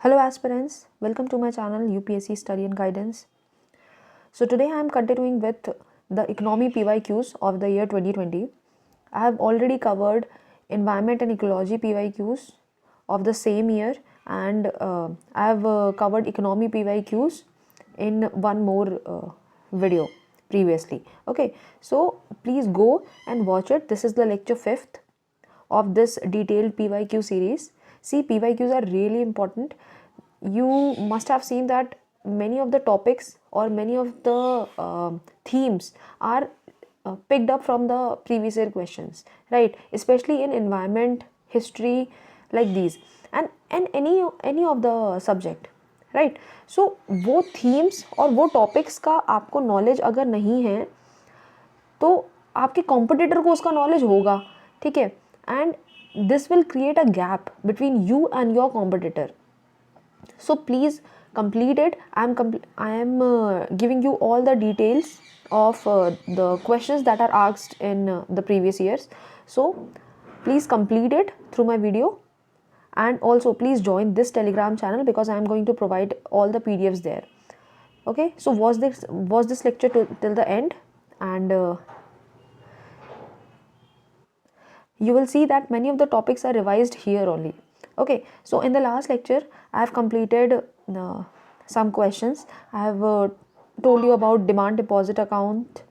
Hello aspirants, welcome to my channel UPSC Study and Guidance. So today I am continuing with the economy PYQs of the year 2020. I have already covered environment and ecology PYQs of the same year, and I have covered economy PYQs in one more video previously. Okay, so please go and watch it. This is the lecture 5th of this detailed PYQ series. See, PYQs are really important. You must have seen that many of the topics or many of the themes are picked up from the previous year questions, right? Especially in environment, history, like these, and any of the subject, right so वो themes और वो topics का आपको knowledge अगर नहीं है तो आपके कॉम्पिटिटर को उसका नॉलेज होगा, ठीक है, and this will create a gap between you and your competitor. So please complete it. I am giving you all the details of the questions that are asked in the previous years. So please complete it through my video, and also please join this Telegram channel because I am going to provide all the PDFs there. Okay, so was this lecture till the end, and you will see that many of the topics are revised here only. Okay, so in the last lecture I have completed some questions. I have told you about demand deposit account,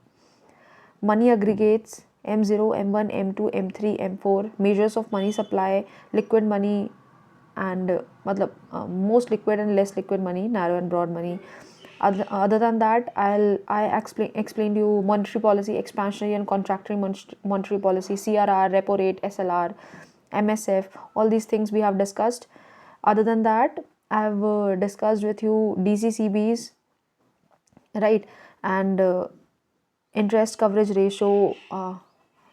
money aggregates, M0, M1, M2, M3, M4, measures of money supply, liquid money, and most liquid and less liquid money, narrow and broad money. Other than that, I explained you monetary policy, expansionary and contractionary monetary policy, CRR, repo rate, SLR, MSF, all these things we have discussed. Other than that, I have discussed with you DCCBs, right, and interest coverage ratio,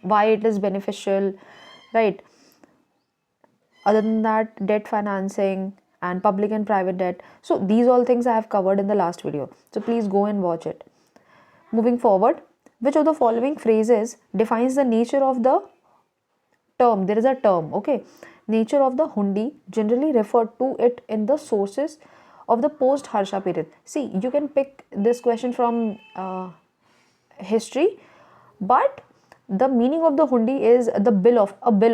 why it is beneficial, right. Other than that, debt financing and public and private debt. So these all things I have covered in the last video. So please go and watch it. Moving forward, which of the following phrases defines the nature of the term? There is a term, okay. Nature of the hundi, generally referred to it in the sources of the post Harsha period. See, you can pick this question from history, but the meaning of the hundi is a bill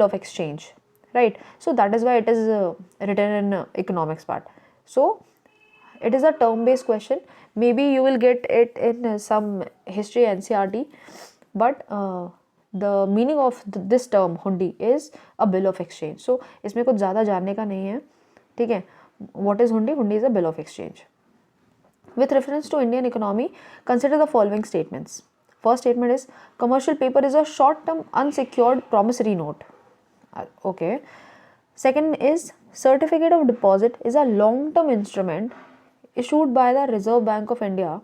of exchange, right? So that is why it is written in economics part. So it is a term based question. Maybe you will get it in some history NCRT, but the meaning of this term hundi is a bill of exchange. So इसमें कुछ ज़्यादा जानने का नहीं है, ठीक है. What is hundi? Hundi is a bill of exchange. With reference to Indian economy, consider the following statements. First statement is commercial paper is a short-term unsecured promissory note. Okay. Second is certificate of deposit is a long-term instrument issued by the Reserve Bank of India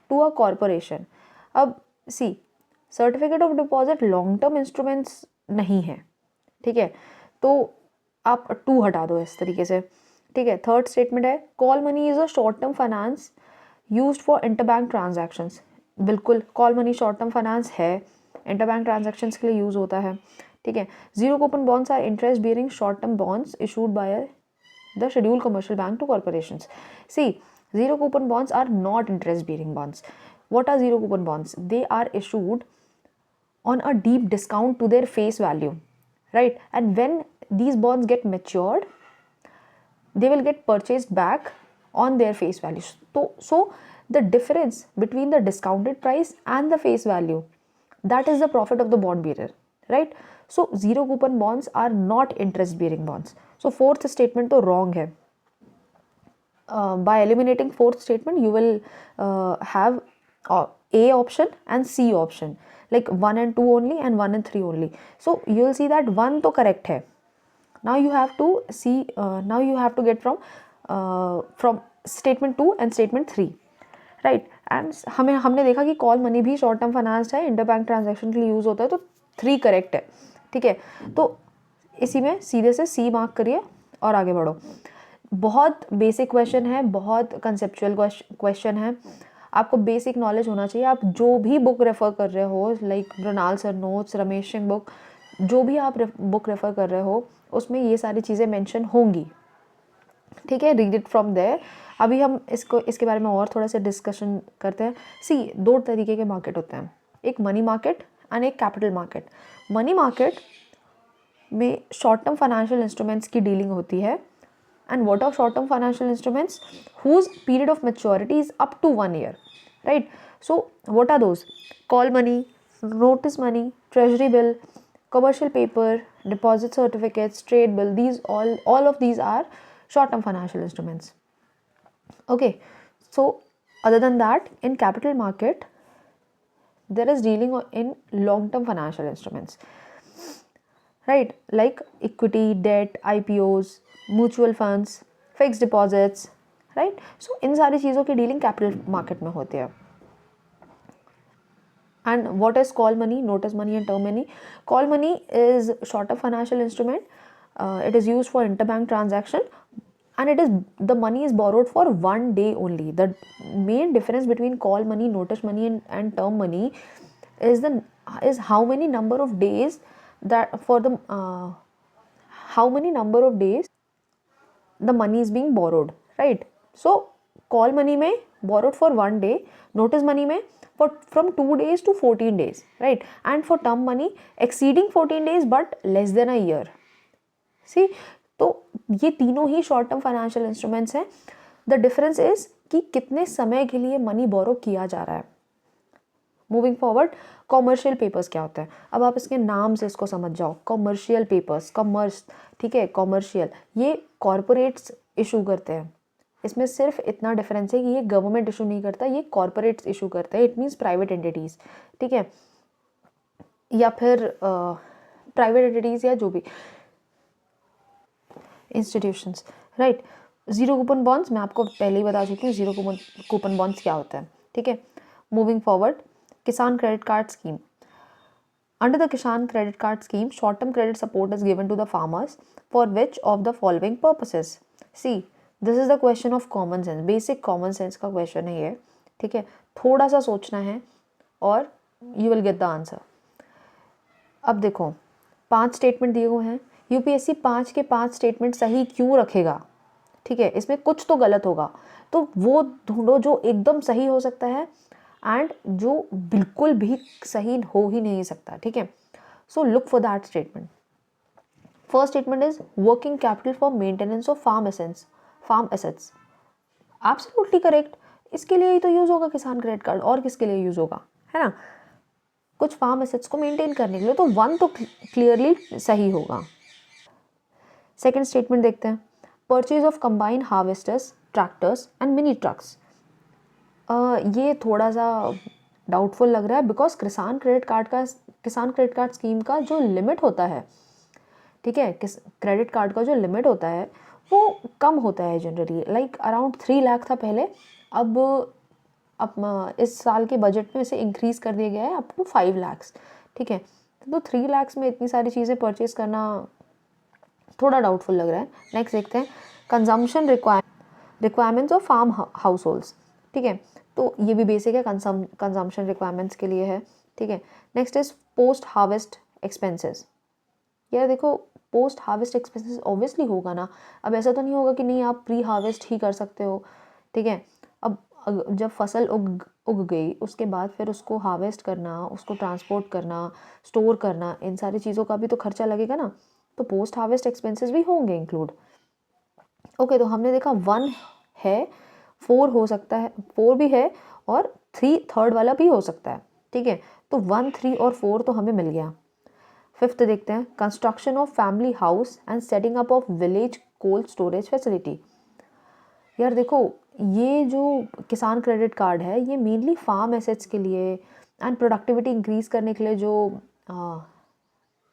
to a corporation. अब see, certificate of deposit long term instruments नहीं है, ठीक है, तो आप to हटा दो इस तरीके से, ठीक है. थर्ड स्टेटमेंट है call money is a short term finance used for interbank transactions. बिल्कुल, call money short term finance है, इंटरबैंक ट्रांजैक्शंस के लिए यूज होता है, ठीक है. Zero coupon bonds are interest bearing short term bonds issued by the scheduled commercial bank to corporations. See, zero coupon bonds are not interest bearing bonds. What are zero coupon bonds? They are issued on a deep discount to their face value, right? And when these bonds get matured, they will get purchased back on their face value. So the difference between the discounted price and the face value, that is the profit of the bond bearer, right? So zero coupon bonds are not interest bearing bonds. So fourth statement तो wrong है. By eliminating fourth statement, you will have A option and C option, like 1 and 2 only and 1 and 3 only. So you will see that 1 तो correct है. Now you have to see, now you have to get from statement 2 and statement 3, right? And हमने देखा कि call money भी short term finance है, inter bank transaction के लिए use होता है, तो 3 करेक्ट है, ठीक है. तो इसी में सीधे से C मार्क करिए और आगे बढ़ो. बहुत बेसिक क्वेश्चन है, बहुत कंसेप्चुअल क्वेश्चन है. आपको बेसिक नॉलेज होना चाहिए. आप जो भी बुक रेफ़र कर रहे हो, like Mrinal sir notes, Ramesh Singh book, जो भी आप बुक रेफ़र कर रहे हो, उसमें ये सारी चीज़ें मेंशन होंगी. ठीक है, रीड इट फ्रॉम देयर। अभी हम इसके बारे में और थोड़ा सा डिस्कशन करते हैं। सी, दो तरीके के मार्केट होते हैं, एक मनी मार्केट एंड एक कैपिटल मार्केट। मनी मार्केट में शॉर्ट टर्म फाइनेंशियल इंस्ट्रूमेंट्स की डीलिंग होती है। And what are short term financial instruments? Whose period of maturity is up to 1 year, right? So what are those? Call money, notice money, treasury bill, commercial paper, deposit certificates, trade bill. These all of these are short-term financial instruments. Okay, so other than that, in capital market, there is dealing in long-term financial instruments, right? Like equity, debt, IPOs, mutual funds, fixed deposits, right? So इन सारी चीज़ों की dealing capital market में होती है. And what is call money, notice money and term money? Call money is short-term financial instrument. It is used for interbank transaction, and the money is borrowed for 1 day only. The main difference between call money, notice money and term money is how many number of days that for the how many number of days the money is being borrowed, right? So call money may borrowed for 1 day, notice money may for from 2 days to 14 days, right? And for term money exceeding 14 days but less than a year. See, तो ये तीनों ही short term financial instruments हैं. The difference is कि कितने समय के लिए money borrow किया जा रहा है. मूविंग फॉरवर्ड, कॉमर्शियल पेपर्स क्या होता है? अब आप इसके नाम से इसको समझ जाओ. कॉमर्शियल पेपर्स, कॉमर्स, ठीक है, कॉमर्शियल, ये कॉरपोरेट्स इशू करते हैं. इसमें सिर्फ इतना डिफरेंस है कि ये गवर्नमेंट इशू नहीं करता, ये कॉरपोरेट्स इशू करते हैं. इट मीन्स प्राइवेट एंटिटीज़, ठीक है, या फिर प्राइवेट एंटिटीज़ या जो भी institutions, right. Zero coupon bonds मैं आपको पहले ही बता चुकी हूँ जीरो कूपन बॉन्ड्स क्या होता है, ठीक है. मूविंग फॉरवर्ड, किसान credit card scheme. Under the Kisan credit card scheme, short-term credit support is given to the farmers for which of the following purposes? See, this is the question of common sense. Basic common sense का question है ये, ठीक है. थोड़ा सा सोचना है और you will get the answer. अब देखो, 5 स्टेटमेंट दिए हुए हैं. यूपीएससी 5 के 5 स्टेटमेंट सही क्यों रखेगा? ठीक है, इसमें कुछ तो गलत होगा, तो वो ढूंढो जो एकदम सही हो सकता है एंड जो बिल्कुल भी सही हो ही नहीं सकता, ठीक है. So look for that statement. First statement is working capital for maintenance of farm assets. Absolutely correct. इसके लिए ही तो यूज होगा किसान क्रेडिट कार्ड, और किसके लिए यूज होगा, है ना? कुछ फार्म एसेट्स को मेंटेन करने के लिए, तो 1 तो क्लियरली सही होगा. सेकेंड स्टेटमेंट देखते हैं. Purchase of combine harvesters, tractors and mini trucks. ये थोड़ा सा डाउटफुल लग रहा है बिकॉज किसान क्रेडिट कार्ड स्कीम का जो लिमिट होता है, ठीक है, क्रेडिट कार्ड का जो लिमिट होता है वो कम होता है जनरली. लाइक अराउंड 3 लाख था पहले, अब इस साल के बजट में इसे इंक्रीज़ कर दिया गया है अप टू 5 लाख, ठीक है. तो 3 लाख में इतनी सारी चीज़ें परचेज करना थोड़ा डाउटफुल लग रहा है. नेक्स्ट देखते हैं. Consumption requirements of farm households, ठीक है, तो ये भी बेसिक है, कंजम्पशन रिक्वायरमेंट्स के लिए है, ठीक है. Next is post harvest expenses. यार देखो, पोस्ट हार्वेस्ट एक्सपेंसेस ऑब्वियसली होगा ना. अब ऐसा तो नहीं होगा कि नहीं आप प्री हार्वेस्ट ही कर सकते हो, ठीक है. अब जब फसल उग गई उसके बाद फिर उसको हार्वेस्ट करना, उसको ट्रांसपोर्ट करना, स्टोर करना, इन सारी चीज़ों का भी तो खर्चा लगेगा ना, तो पोस्ट हार्वेस्ट एक्सपेंसेस भी होंगे इंक्लूड. ओके, तो हमने देखा 1 है, 4 हो सकता है, 4 भी है और 3 थर्ड वाला भी हो सकता है, ठीक है. तो 1, 3 और 4 तो हमें मिल गया. फिफ्थ देखते हैं. Construction of family house and setting up of village cold storage facility. यार देखो, ये जो किसान क्रेडिट कार्ड है ये मेनली फार्म एसेट्स के लिए एंड प्रोडक्टिविटी इंक्रीज़ करने के लिए जो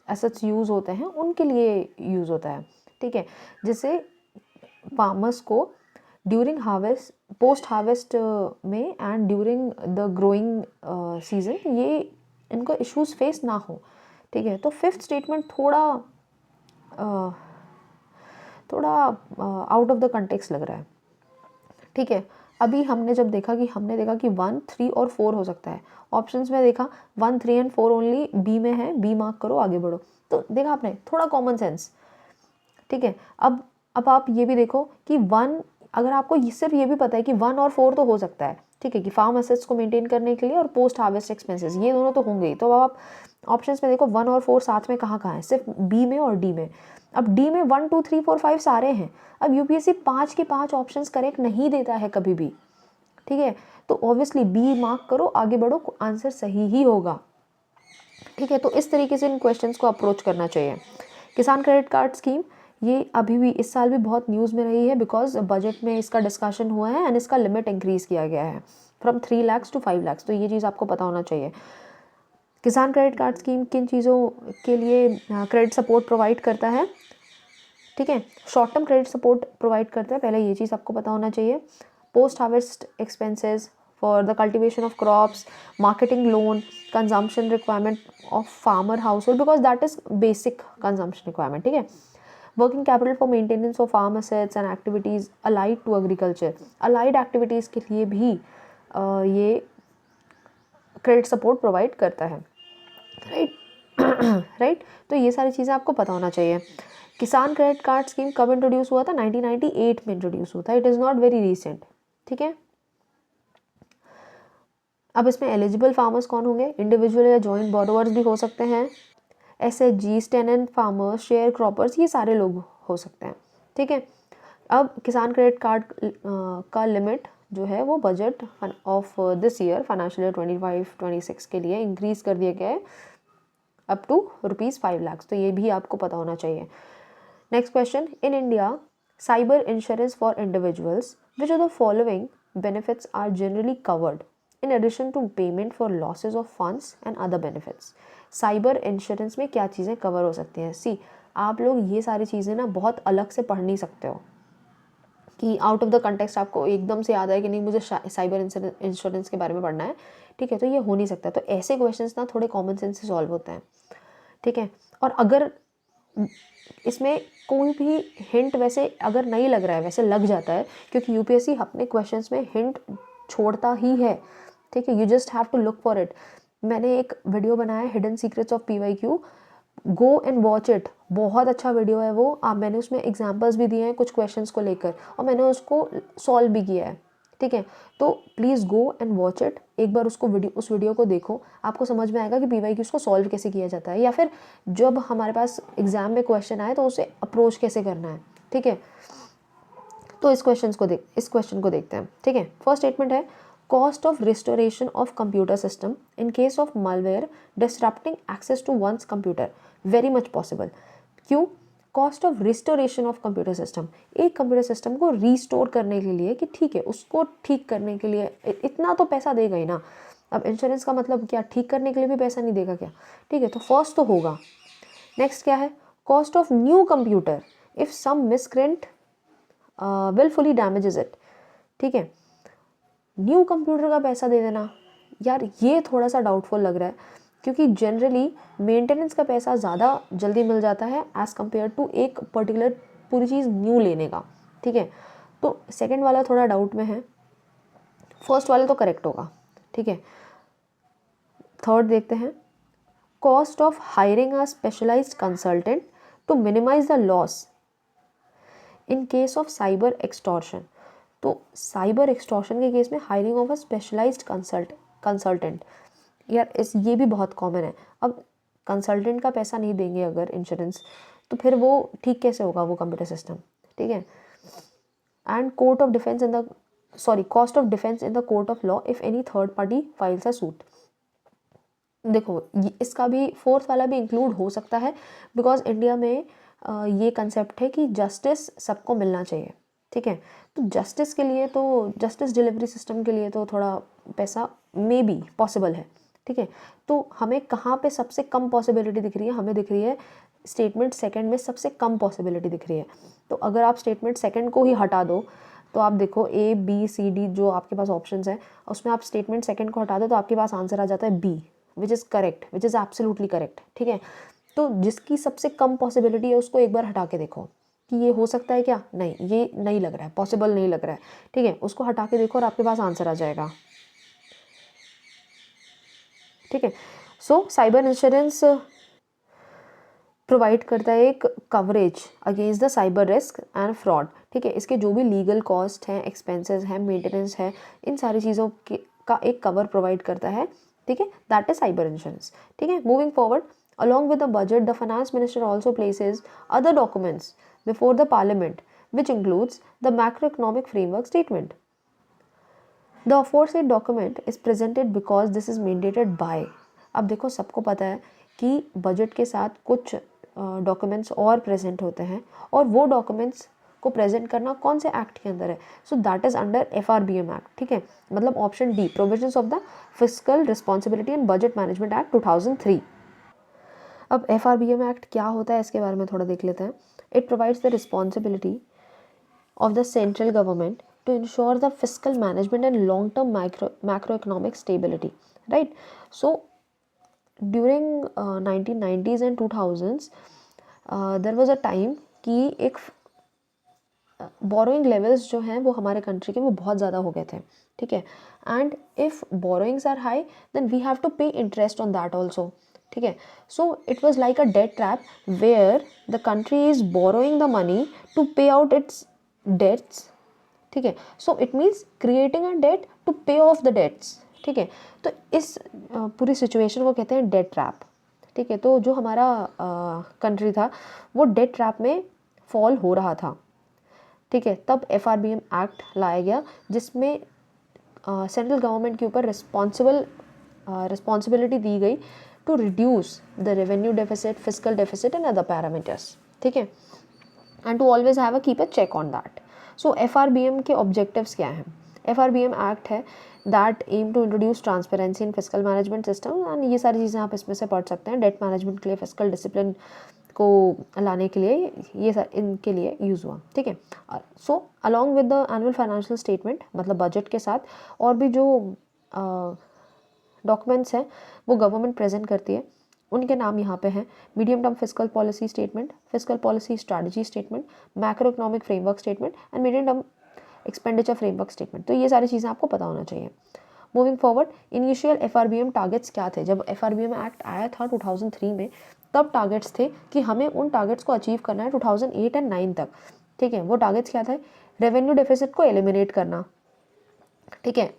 एसेट्स यूज़ होते हैं उनके लिए यूज़ होता है, ठीक है. जिससे फार्मर्स को ड्यूरिंग हार्वेस्ट, पोस्ट हार्वेस्ट में and during the growing season ये इनको इश्यूज फेस ना हो, ठीक है. तो फिफ्थ स्टेटमेंट थोड़ा आउट ऑफ द कंटेक्स्ट लग रहा है, ठीक है. अभी हमने देखा कि 1, 3 और 4 हो सकता है. ऑप्शंस में देखा 1, 3 एंड 4 ओनली बी में है, बी मार्क करो, आगे बढ़ो. तो देखा आपने, थोड़ा कॉमन सेंस, ठीक है. अब अब आप ये भी देखो कि वन, अगर आपको सिर्फ ये भी पता है कि 1 और 4 तो हो सकता है, ठीक है, कि फार्म एसेट्स को मेंटेन करने के लिए और पोस्ट हार्वेस्ट एक्सपेंसेस, ये दोनों तो होंगे ही। तो अब आप ऑप्शंस में देखो 1 और 4 साथ में कहाँ कहाँ है, सिर्फ बी में और डी में। अब डी में 1 2 3 4 5 सारे हैं। अब यूपीएससी 5 के 5 ऑप्शंस करेक्ट नहीं देता है कभी भी, ठीक है, तो ऑब्वियसली बी मार्क करो, आगे बढ़ो, आंसर सही ही होगा, ठीक है। तो इस तरीके से इन क्वेश्चंस को अप्रोच करना चाहिए। किसान क्रेडिट कार्ड स्कीम, ये अभी भी इस साल भी बहुत न्यूज़ में रही है, बिकॉज बजट में इसका डिस्कशन हुआ है एंड इसका लिमिट इंक्रीज़ किया गया है फ्रॉम 3 लाख टू 5 लाख, तो ये चीज़ आपको पता होना चाहिए। किसान क्रेडिट कार्ड स्कीम किन चीज़ों के लिए क्रेडिट सपोर्ट प्रोवाइड करता है, ठीक है, short term credit support provide करता है, पहले ये चीज़ आपको पता होना चाहिए। Post harvest expenses for the cultivation of crops, marketing loan, consumption requirement of farmer household, because that is basic consumption requirement, ठीक है। Working capital for maintenance of farm assets and activities allied to agriculture, allied activities के लिए भी ये credit support provide करता है, right right. तो ये सारी चीज़ें आपको पता होना चाहिए। किसान क्रेडिट कार्ड स्कीम कब इंट्रोड्यूस हुआ था, 1998 में इंट्रोड्यूस हुआ था, it is not very recent, ठीक है। अब इसमें एलिजिबल फार्मर्स कौन होंगे, इंडिविजुअल या जॉइंट बोरोवर्स भी हो सकते हैं, SHG, tenant farmers, sharecroppers, ये सारे लोग हो सकते हैं, ठीक है। अब किसान क्रेडिट कार्ड का लिमिट जो है वो budget of this year financial year 25-26 के लिए इंक्रीज़ कर दिया गया है अप टू ₹5 लाख, तो ये भी आपको पता होना चाहिए। Next question, in India cyber insurance for individuals, which of the following benefits are generally covered in addition to payment for losses of funds and other benefits. Cyber insurance में क्या चीज़ें कवर हो सकती हैं। सी, आप लोग ये सारी चीज़ें ना बहुत अलग से पढ़ नहीं सकते हो कि आउट ऑफ द कंटेक्स्ट आपको एकदम से याद आए कि नहीं मुझे साइबर इंश्योरेंस के बारे में पढ़ना है, ठीक है, तो ये हो नहीं सकता। तो ऐसे क्वेश्चंस ना थोड़े कॉमन सेंस से सॉल्व होते हैं, ठीक है। और अगर इसमें कोई भी हिंट वैसे अगर नहीं लग रहा है, वैसे लग जाता है, क्योंकि यूपीएससी अपने क्वेश्चंस में हिंट छोड़ता ही है, ठीक है, you just have to look for it. मैंने एक वीडियो बनाया है hidden secrets of PYQ, go and watch it, बहुत अच्छा वीडियो है वो। आप, मैंने उसमें एग्जांपल्स भी दिए हैं कुछ क्वेश्चंस को लेकर और मैंने उसको सॉल्व भी किया है, ठीक है। तो please go and watch it, एक बार उस वीडियो को देखो, आपको समझ में आएगा कि पीवाईक्यूज़ को सॉल्व कैसे किया जाता है, या फिर जब हमारे पास एग्जाम में क्वेश्चन आए तो उसे अप्रोच कैसे करना है, ठीक है। तो इस क्वेश्चन को देखते हैं, ठीक है। फर्स्ट स्टेटमेंट है, cost of restoration of computer system in case of malware disrupting access to one's computer, very much possible. क्यों? Cost of restoration of computer system, एक कंप्यूटर सिस्टम को रीस्टोर करने के लिए, कि ठीक है उसको ठीक करने के लिए इतना तो पैसा देगा ही ना। अब इंश्योरेंस का मतलब क्या ठीक करने के लिए भी पैसा नहीं देगा क्या, ठीक है, तो फर्स्ट तो होगा। नेक्स्ट क्या है, cost of new computer if some miscreant wilfully damages it, ठीक है। न्यू कंप्यूटर का पैसा दे देना, यार ये थोड़ा सा डाउटफुल लग रहा है, क्योंकि जनरली मेंटेनेंस का पैसा ज़्यादा जल्दी मिल जाता है एज़ कम्पेयर टू एक पर्टिकुलर पूरी चीज़ न्यू लेने का, ठीक है। तो सेकंड वाला थोड़ा डाउट में है, फर्स्ट वाला तो करेक्ट होगा, ठीक है। थर्ड देखते हैं, cost of hiring a specialised consultant to minimise the loss in case of cyber extortion. तो साइबर एक्सटॉर्शन के केस में hiring of a specialised consultant, यार ये भी बहुत कॉमन है। अब कंसल्टेंट का पैसा नहीं देंगे अगर इंश्योरेंस, तो फिर वो ठीक कैसे होगा वो कंप्यूटर सिस्टम, ठीक है। And cost of defence in the court of law if any third party files a suit. देखो इसका भी फोर्थ वाला भी इंक्लूड हो सकता है, बिकॉज इंडिया में ये कंसेप्ट है कि जस्टिस सबको मिलना चाहिए, ठीक है। तो जस्टिस के लिए, तो जस्टिस डिलीवरी सिस्टम के लिए तो थोड़ा पैसा मे बी पॉसिबल है, ठीक है। तो हमें कहाँ पे सबसे कम पॉसिबिलिटी दिख रही है, हमें दिख रही है स्टेटमेंट सेकंड में सबसे कम पॉसिबिलिटी दिख रही है। तो अगर आप स्टेटमेंट सेकंड को ही हटा दो, तो आप देखो ए बी सी डी जो आपके पास ऑप्शंस हैं उसमें आप स्टेटमेंट सेकंड को हटा दो तो आपके पास आंसर आ जाता है B, which is correct, which is absolutely correct, ठीक है। तो जिसकी सबसे कम पॉसिबिलिटी है उसको एक बार हटा के देखो कि ये हो सकता है क्या, नहीं ये नहीं लग रहा है, पॉसिबल नहीं लग रहा है, ठीक है, उसको हटा के देखो और आपके पास आंसर आ जाएगा, ठीक है। सो साइबर इंश्योरेंस प्रोवाइड करता है एक coverage against the cyber risk and fraud, ठीक है। इसके जो भी लीगल कॉस्ट हैं, एक्सपेंसेस हैं, मेंटेनेंस है, इन सारी चीज़ों के का एक कवर प्रोवाइड करता है, ठीक है। दैट इज साइबर इंश्योरेंस, ठीक है। Moving forward, along with the budget, the finance minister also places other documents before the parliament, which includes the macroeconomic framework statement. The aforesaid document is presented because this is mandated by. अब देखो, सबको पता है कि budget के साथ कुछ documents और प्रेजेंट होते हैं, और वो डॉक्यूमेंट्स को प्रेजेंट करना कौन से एक्ट के अंदर है? So that is under FRBM act, ठीक है। मतलब option D, provisions of the fiscal responsibility and budget management act 2003। अब FRBM एक्ट क्या होता है, इसके बारे में थोड़ा देख लेते हैं। It provides the responsibility of the central government to ensure the fiscal management and long-term macroeconomic stability, right? So during 1990s and 2000s there was a time कि एक बोरोइंग लेवल्स जो हैं वो हमारे कंट्री के वो बहुत ज़्यादा हो गए थे, ठीक है। And if borrowings are high then we have to pay interest on that also, ठीक है। So it was like a debt trap where the country is borrowing the money to pay out its debts, ठीक है। So it means creating a debt to pay off the debts, ठीक है। तो इस पूरी situation को कहते हैं डेट ट्रैप, ठीक है। तो जो हमारा कंट्री था वो डेट ट्रैप में फॉल हो रहा था, ठीक है। तब FRBM एक्ट लाया गया जिसमें सेंट्रल गवर्नमेंट के ऊपर रिस्पॉन्सिबिलिटी दी गई to reduce the revenue deficit, fiscal deficit and other parameters, ठीक है, and to always have a keep a check on that. So FRBM के ऑब्जेक्टिव्स क्या हैं? FRBM एक्ट है that aim to introduce transparency in fiscal management system, and ये सारी चीज़ें आप इसमें से पढ़ सकते हैं। डेट मैनेजमेंट के लिए, फिस्कल डिसिप्लिन को लाने के लिए ये इनके लिए यूज़ हुआ, ठीक है। So along with the annual financial statement, मतलब बजट के साथ और भी जो डॉक्यूमेंट्स हैं वो गवर्नमेंट प्रेजेंट करती है, उनके नाम यहाँ पे हैं। Medium term fiscal policy statement, fiscal policy strategy statement, macro economic framework statement and medium term expenditure framework statement. तो ये सारी चीज़ें आपको पता होना चाहिए। Moving forward, initial FRBM targets क्या थे? जब FRBM एक्ट आया था 2003 में, तब टारगेट्स थे कि हमें उन टारगेट्स को अचीव करना है 2008 एंड 9 तक, ठीक है। वो टारगेट्स क्या थे? रेवेन्यू डेफिसिट को एलिमिनेट करना, ठीक है,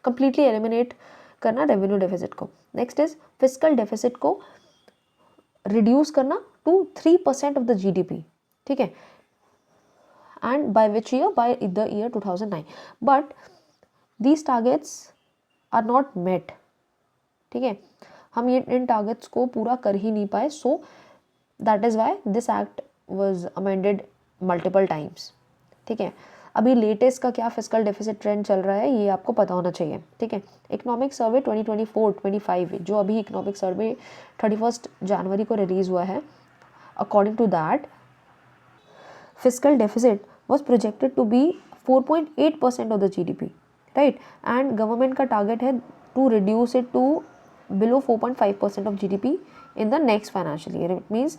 कंप्लीटली एलिमिनेट करना रेवेन्यू डेफिसिट को। नेक्स्ट इज फिस्कल डेफिसिट को रिड्यूस करना टू 3% ऑफ द GDP, ठीक है, and by which year? By the year 2009। But these targets are not met, ठीक है। हम ये इन टारगेट्स को पूरा कर ही नहीं पाए। So that is why this act was amended multiple times, ठीक है। अभी लेटेस्ट का क्या फिस्कल डेफिसिट ट्रेंड चल रहा है ये आपको पता होना चाहिए, ठीक है। इकोनॉमिक सर्वे 2024-25 जो अभी इकोनॉमिक सर्वे 31 जनवरी को रिलीज़ हुआ है, according to that fiscal deficit was projected to be 4.8% of the GDP, right. And government का टारगेट है to reduce it to below 4.5% of GDP in the next financial year. It means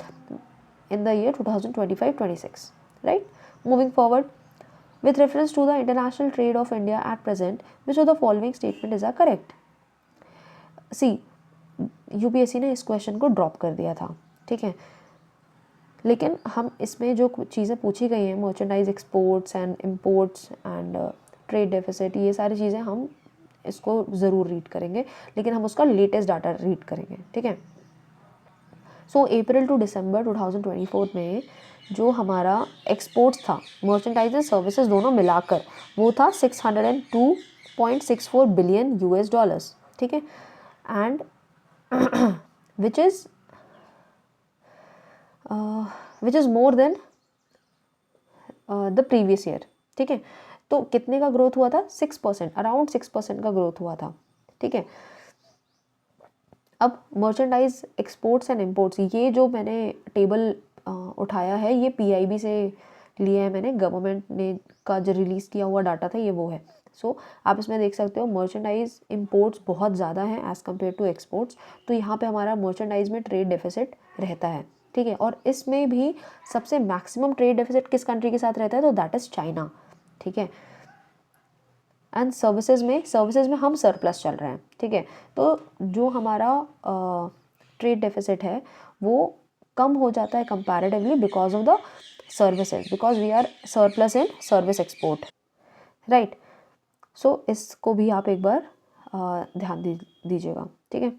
in the year 2025-26, right? Moving forward, with reference to the international trade of India at present, which of the following statement is correct? See, UPSC ने इस question को drop कर दिया था, ठीक है, लेकिन हम इसमें जो चीज़ें पूछी गई हैं, merchandise exports and imports and trade deficit, ये सारी चीज़ें हम इसको ज़रूर रीड करेंगे, लेकिन हम उसका लेटेस्ट डाटा रीड करेंगे, ठीक है। सो अप्रैल टू दिसंबर 2024 में जो हमारा एक्सपोर्ट्स था, मर्चेंडाइज एंड सर्विसेज दोनों मिलाकर, वो था 602.64 बिलियन US डॉलर्स, ठीक है, and which is more than the previous year, ठीक है। तो कितने का ग्रोथ हुआ था? 6%, अराउंड 6% का ग्रोथ हुआ था, ठीक है। अब मर्चेंडाइज एक्सपोर्ट्स एंड इम्पोर्ट्स, ये जो मैंने टेबल उठाया है ये PIB से लिया है मैंने, गवर्नमेंट ने का जो रिलीज़ किया हुआ डाटा था ये वो है। सो आप इसमें देख सकते हो मर्चेंडाइज इम्पोर्ट्स बहुत ज़्यादा हैं एज़ कम्पेयर टू एक्सपोर्ट्स, तो यहाँ पे हमारा मर्चेंडाइज में ट्रेड डेफिसिट रहता है, ठीक है। और इसमें भी सबसे मैक्सिमम ट्रेड डेफिसिट किस कंट्री के साथ रहता है? तो दैट इज़ चाइना, ठीक है। एंड सर्विसेज में हम सरप्लस चल रहे हैं, ठीक है। तो जो हमारा ट्रेड डेफिसिट है वो कम हो जाता है comparatively because of the services, because we are surplus in service export, right. So इसको भी आप एक बार ध्यान दीजिएगा, ठीक है।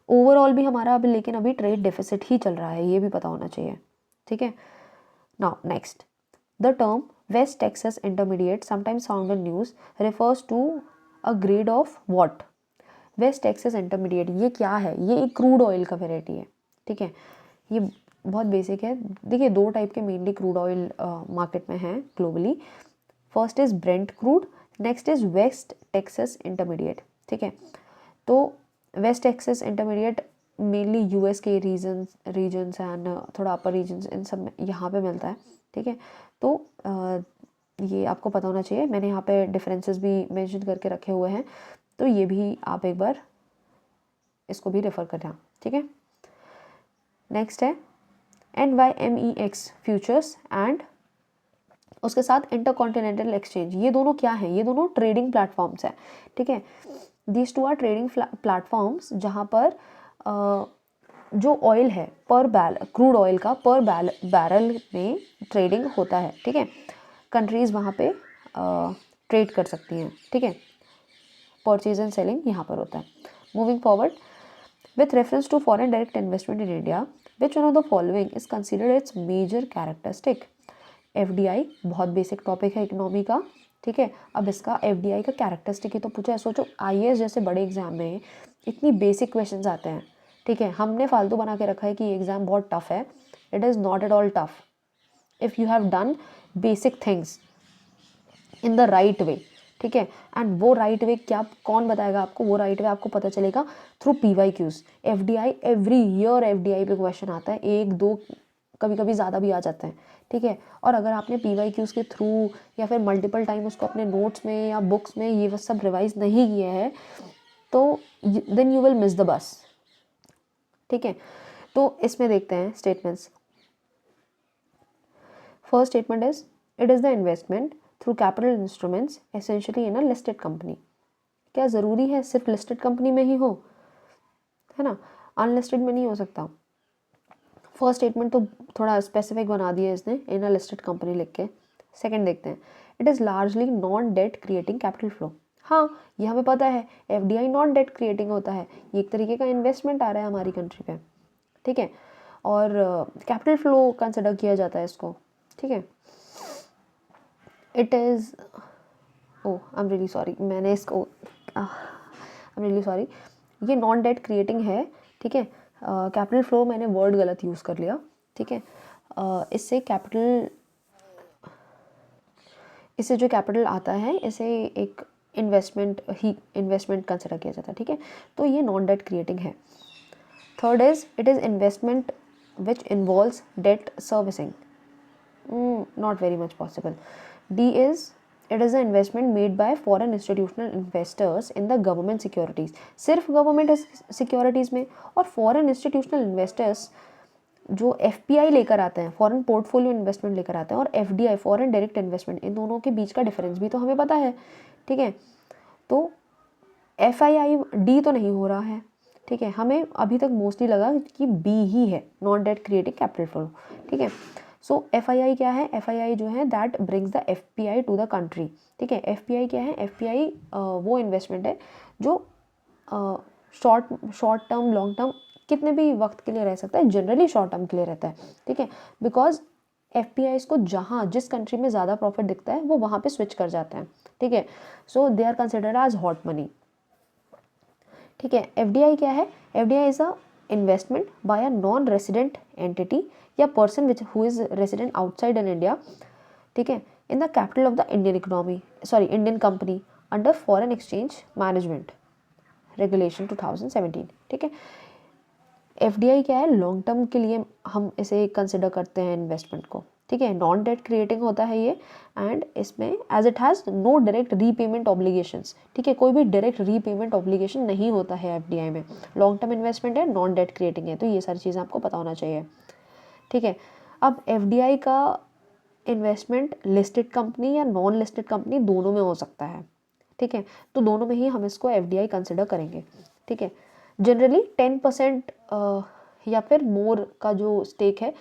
ओवरऑल भी हमारा अभी लेकिन अभी ट्रेड डेफिसिट ही चल रहा है, ये भी पता होना चाहिए, ठीक है। Now next, the term West Texas intermediate sometimes found in news refers to a grade of what? West Texas intermediate ये क्या है? ये एक क्रूड ऑयल का वेराइटी है, ठीक है। ये बहुत बेसिक है। देखिए, दो टाइप के मेनली क्रूड ऑयल मार्केट में हैं globally. First is Brent crude, next is West Texas intermediate, ठीक है। तो West Texas intermediate mainly US के रीजन्स एंड थोड़ा अपर रीजन्स इन सब में यहाँ पे मिलता है, ठीक है। तो ये आपको पता होना चाहिए। मैंने यहाँ पे डिफरेंसेस भी मेंशन करके रखे हुए हैं, तो ये भी आप एक बार इसको भी रेफर करना, ठीक है। नेक्स्ट है NYMEX फ्यूचर्स एंड उसके साथ इंटरकॉन्टिनेंटल एक्सचेंज। ये दोनों क्या है? ये दोनों ट्रेडिंग प्लेटफॉर्म्स हैं, ठीक है। These two are trading platforms जहाँ पर जो ऑयल है पर क्रूड ऑयल का पर बैरल में ट्रेडिंग होता है, ठीक है। कंट्रीज़ वहाँ पे ट्रेड कर सकती हैं, ठीक है। परचेज एंड सेलिंग यहाँ पर होता है। Moving forward, with reference to foreign direct investment in India, which one of the following is considered its major characteristic? FDI बहुत बेसिक टॉपिक है इकोनॉमी का, ठीक है। अब इसका FDI का कैरेक्टरिस्टिक ही तो पूछा है। सोचो, IAS जैसे बड़े एग्जाम में इतनी बेसिक क्वेश्चंस आते हैं, ठीक है। हमने फालतू बना के रखा है कि ये एग्ज़ाम बहुत टफ है। It is not at all tough if you have done basic things in the right way, ठीक है। एंड वो राइट वे क्या, कौन बताएगा आपको? वो राइट वे आपको पता चलेगा through PYQs। FDI every year FDI पे क्वेश्चन आता है, एक दो कभी कभी ज़्यादा भी आ जाते हैं, ठीक है। और अगर आपने PYQs के थ्रू या फिर मल्टीपल टाइम उसको अपने नोट्स में या बुक्स में ये सब रिवाइज नहीं किया है तो then you will miss the bus, ठीक है। तो इसमें देखते हैं statements. First statement is, it is the investment through capital instruments essentially in a listed company. क्या ज़रूरी है सिर्फ लिस्टेड कंपनी में ही हो, है ना? अनलिस्टेड में नहीं हो सकता। फर्स्ट स्टेटमेंट तो थोड़ा स्पेसिफिक बना दिया इसने, इन अ लिस्टेड कंपनी लिख के। सेकंड देखते हैं, it is largely non debt creating capital flow. हाँ, ये हमें पता है, FDI नॉन डेट क्रिएटिंग होता है, ये एक तरीके का इन्वेस्टमेंट आ रहा है हमारी कंट्री पे, ठीक है। और कैपिटल फ्लो कंसिडर किया जाता है इसको, ठीक है। It is, oh I am really sorry, मैंने इसको आई एम रियली सॉरी, ये नॉन डेट क्रिएटिंग है, ठीक है। कैपिटल फ्लो मैंने वर्ड गलत यूज़ कर लिया, ठीक है। इससे जो कैपिटल आता है इसे एक इन्वेस्टमेंट कंसिडर किया जाता है, ठीक है। तो ये नॉन डेट क्रिएटिंग है। Third is, it is investment which involves debt servicing. Not very much possible. D is, it is an investment made by foreign institutional investors in the government securities। सिर्फ government securities में, और foreign institutional investors जो FPI लेकर आते हैं, foreign portfolio investment लेकर आते हैं, और FDI फॉरेन डायरेक्ट इन्वेस्टमेंट, इन दोनों के बीच का डिफरेंस भी तो हमें पता है, ठीक है। तो FII-D तो नहीं हो रहा है, ठीक है। हमें अभी तक मोस्टली लगा कि B ही है, non debt creating capital flow, ठीक है। सो FII क्या है? FII जो है that brings the FPI to the country, ठीक है। FPI क्या है? FPI वो इन्वेस्टमेंट है जो शॉर्ट टर्म लॉन्ग टर्म कितने भी वक्त के लिए रह सकता है, जनरली शॉर्ट टर्म के लिए रहता है, ठीक है। बिकॉज FPIs को जहाँ जिस कंट्री में ज़्यादा प्रॉफिट दिखता है वो वहाँ पे स्विच कर जाते हैं, ठीक है। So they are considered as hot money, ठीक है। FDI क्या है? FDI is a investment by a non resident entity या person which who is resident outside in India, ठीक है, in the capital of the Indian company under foreign exchange management regulation 2017, ठीक है। FDI क्या है? Long term के लिए हम इसे कंसिडर करते हैं इन्वेस्टमेंट को, ठीक है। नॉन डेट क्रिएटिंग होता है ये, एंड इसमें as it has no direct repayment obligations, ठीक है। कोई भी डायरेक्ट रीपेमेंट ऑब्लिगेशन नहीं होता है FDI में। लॉन्ग टर्म इन्वेस्टमेंट है, नॉन डेट क्रिएटिंग है, तो ये सारी चीज़ें आपको पता होना चाहिए, ठीक है। अब FDI का इन्वेस्टमेंट लिस्टेड कंपनी या नॉन लिस्टेड कंपनी दोनों में हो सकता है, ठीक है। तो दोनों में ही हम इसको FDI कंसिडर करेंगे, ठीक है। जनरली 10% या फिर मोर का जो स्टेक है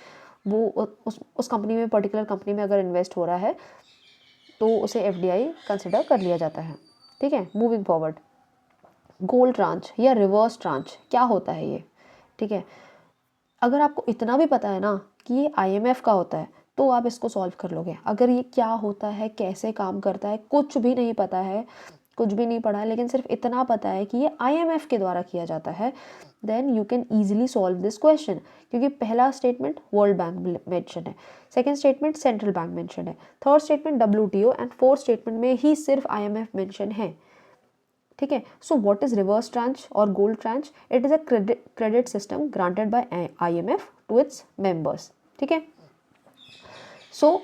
वो उस कंपनी में, पर्टिकुलर कंपनी में अगर इन्वेस्ट हो रहा है तो उसे FDI कंसिडर कर लिया जाता है। ठीक है, मूविंग फॉरवर्ड, गोल्ड ट्रांच या रिवर्स ट्रांच क्या होता है ये? ठीक है, अगर आपको इतना भी पता है ना कि ये IMF का होता है तो आप इसको सॉल्व कर लोगे। अगर ये क्या होता है, कैसे काम करता है, कुछ भी नहीं पता है, कुछ भी नहीं पढ़ा है, लेकिन सिर्फ इतना पता है कि ये IMF के द्वारा किया जाता है, then you can easily solve this question. क्योंकि पहला स्टेटमेंट वर्ल्ड बैंक मेंशन है, second statement central bank mention है, third statement WTO and fourth statement में ही सिर्फ IMF मेंशन है। ठीक है, so what is reverse tranche और gold tranche? It is a credit system granted by IMF to its members. ठीक है, So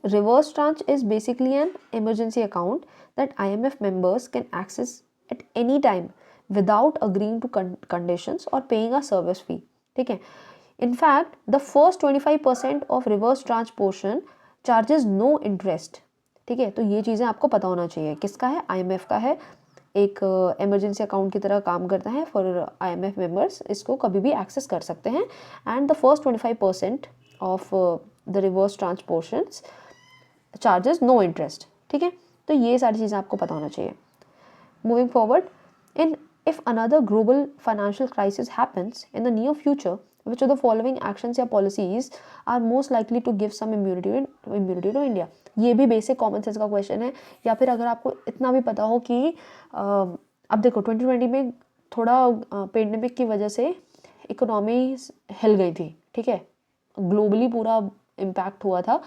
reverse tranche is basically an emergency account that IMF members can access at any time without agreeing to conditions or paying a service fee. ठीक है, in fact the first 25% of reverse tranche portion charges no interest. ठीक है, तो ये चीज़ें आपको पता होना चाहिए। किसका है? IMF का है, एक इमरजेंसी अकाउंट की तरह काम करता है फॉर IMF मेंबर्स, इसको कभी भी एक्सेस कर सकते हैं। And the first 25% of the reverse tranche portions charges no interest. ठीक है, तो ये सारी चीज़ें आपको पता होना चाहिए। Moving forward, in if another global financial crisis happens in the near future, which of the following actions या policies are most likely to give some immunity to India? ये भी बेसिक कॉमन सेंस का question है। या फिर अगर आपको इतना भी पता हो कि अब देखो 2020 में थोड़ा पेंडेमिक की वजह से इकोनॉमी हिल गई थी। ठीक है, ग्लोबली पूरा इम्पैक्ट हुआ था।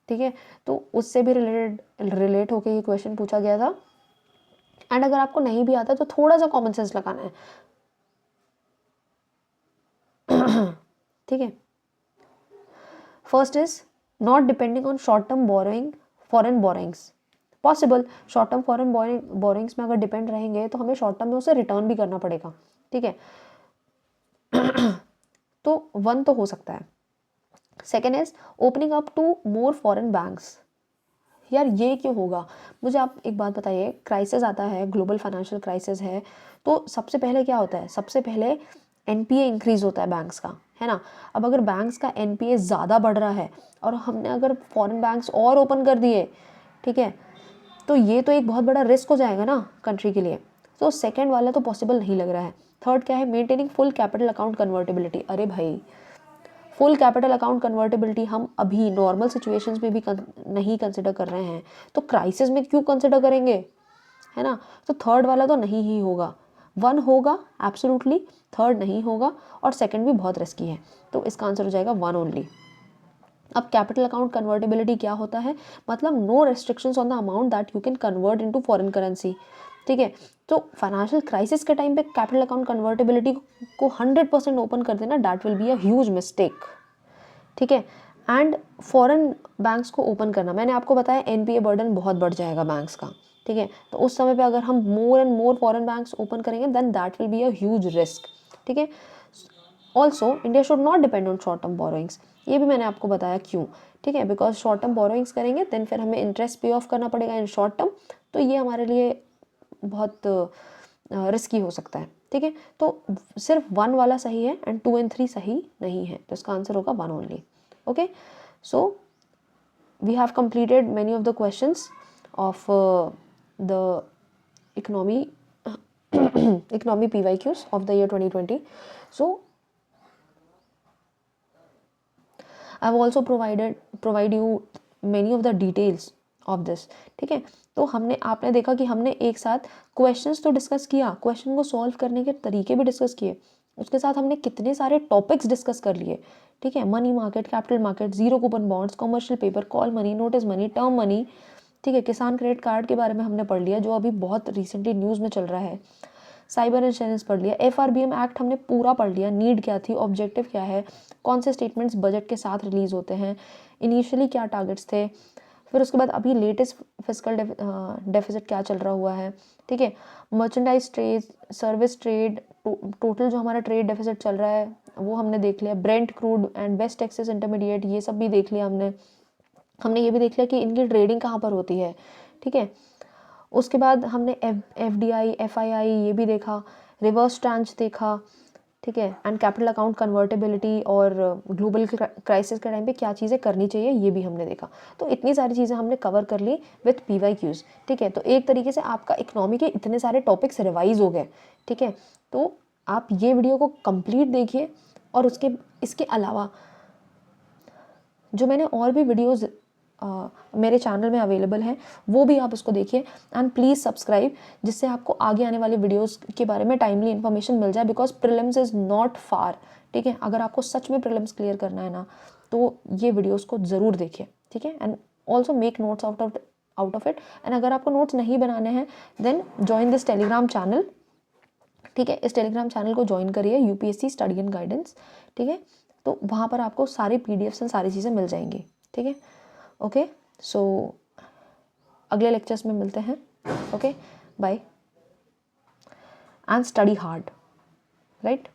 ठीक है, तो उससे भी रिलेट होकर ये क्वेश्चन पूछा गया था। एंड अगर आपको नहीं भी आता तो थोड़ा सा कॉमन सेंस लगाना है। ठीक है, first is not depending on short term borrowing, foreign borrowings. Possible, short term foreign borrowings में अगर डिपेंड रहेंगे तो हमें शॉर्ट टर्म में उसे रिटर्न भी करना पड़ेगा। ठीक है, तो 1 तो हो सकता है। Second is opening up to more foreign banks. यार ये क्यों होगा? मुझे आप एक बात बताइए, क्राइसिस आता है, ग्लोबल फाइनेंशियल क्राइसिस है, तो सबसे पहले क्या होता है? सबसे पहले NPA इंक्रीज होता है बैंक्स का, है ना। अब अगर बैंक्स का NPA ज़्यादा बढ़ रहा है और हमने अगर फॉरेन बैंक्स और ओपन कर दिए, ठीक है, तो ये तो एक बहुत बड़ा रिस्क हो जाएगा ना कंट्री के लिए। तो सेकेंड वाला तो पॉसिबल नहीं लग रहा है। थर्ड क्या है? Maintaining full capital account convertibility. अरे भाई, फुल कैपिटल अकाउंट कन्वर्टेबिलिटी हम अभी नॉर्मल सिचुएशंस में भी नहीं कंसिडर कर रहे हैं, तो क्राइसिस में क्यों कंसिडर करेंगे, है ना। तो थर्ड वाला तो नहीं ही होगा। 1 होगा एब्सोल्युटली, थर्ड नहीं होगा, और सेकंड भी बहुत रिस्की है, तो इसका आंसर हो जाएगा 1 ओनली। अब कैपिटल अकाउंट कन्वर्टेबिलिटी क्या होता है? मतलब no restrictions on the amount that you can convert into foreign currency. ठीक है, तो फाइनेंशियल क्राइसिस के टाइम पे कैपिटल अकाउंट कन्वर्टेबिलिटी को 100% ओपन कर देना, that will be a huge mistake. ठीक है, एंड फॉरेन बैंक्स को ओपन करना, मैंने आपको बताया NPA बर्डन बहुत बढ़ जाएगा बैंक्स का। ठीक है, तो उस समय पे अगर हम more and more foreign banks open करेंगे then that will be a huge risk. ठीक है, also India should not depend on short term borrowings, ये भी मैंने आपको बताया क्यों। ठीक है, बिकॉज शॉर्ट टर्म बोरोइंग्स करेंगे देन फिर हमें इंटरेस्ट पे ऑफ करना पड़ेगा इन शॉर्ट टर्म, तो ये हमारे लिए बहुत रिस्की हो सकता है। ठीक है, तो सिर्फ 1 वाला सही है एंड 2 and 3 सही नहीं है, तो इसका आंसर होगा 1 only. Okay, so we have completed many of the questions of the economy economy PYQs of the year 2020. So I have also provide you many of the details of this. ठीक है, तो आपने देखा कि हमने एक साथ क्वेश्चंस तो डिस्कस किया, क्वेश्चन को सॉल्व करने के तरीके भी डिस्कस किए, उसके साथ हमने कितने सारे टॉपिक्स डिस्कस कर लिए। ठीक है, money market, capital market, zero coupon bonds, commercial paper, call money, notice money, term money. ठीक है, किसान क्रेडिट कार्ड के बारे में हमने पढ़ लिया जो अभी बहुत रिसेंटली न्यूज़ में चल रहा है। साइबर इंश्योरेंस पढ़ लिया, FRBM एक्ट हमने पूरा पढ़ लिया, नीड क्या थी, ऑब्जेक्टिव क्या है, कौन से स्टेटमेंट्स बजट के साथ रिलीज होते हैं, इनिशियली क्या टारगेट्स थे, फिर उसके बाद अभी लेटेस्ट फिस्कल डेफिसिट क्या चल रहा हुआ है। ठीक है, merchandise trade, service trade, total जो हमारा ट्रेड डेफिसिट चल रहा है वो हमने देख लिया, Brent crude and West Texas intermediate, ये सब भी देख लिया हमने ये भी देख लिया कि इनकी ट्रेडिंग कहाँ पर होती है। ठीक है, उसके बाद हमने FDI FII ये भी देखा, रिवर्स ट्रांच देखा, ठीक है, एंड कैपिटल अकाउंट कन्वर्टेबिलिटी और ग्लोबल क्राइसिस के टाइम पे क्या चीज़ें करनी चाहिए ये भी हमने देखा। तो इतनी सारी चीज़ें हमने कवर कर ली विथ PYQs, ठीक है। तो एक तरीके से आपका इकोनॉमी के इतने सारे टॉपिक्स रिवाइज हो गए, ठीक है। तो आप ये वीडियो को कंप्लीट देखिए और इसके अलावा जो मैंने और भी वीडियोस मेरे चैनल में अवेलेबल हैं वो भी आप उसको देखिए, एंड प्लीज़ सब्सक्राइब, जिससे आपको आगे आने वाले वीडियोस के बारे में टाइमली इन्फॉर्मेशन मिल जाए, because prelims is not far, ठीक है। अगर आपको सच में प्रीलिम्स क्लियर करना है ना तो ये वीडियोस को ज़रूर देखिए, ठीक है, and also make notes out of it. And अगर आपको नोट्स नहीं बनाने हैं then join this Telegram channel, ठीक है। इस टेलीग्राम चैनल को ज्वाइन करिए, UPSC स्टडी एंड गाइडेंस, ठीक है। तो वहाँ पर आपको सारे PDFs एंड सारी चीज़ें मिल जाएंगी, ठीक है। ओके, सो अगले लेक्चर्स में मिलते हैं। Okay, bye, and study hard, right.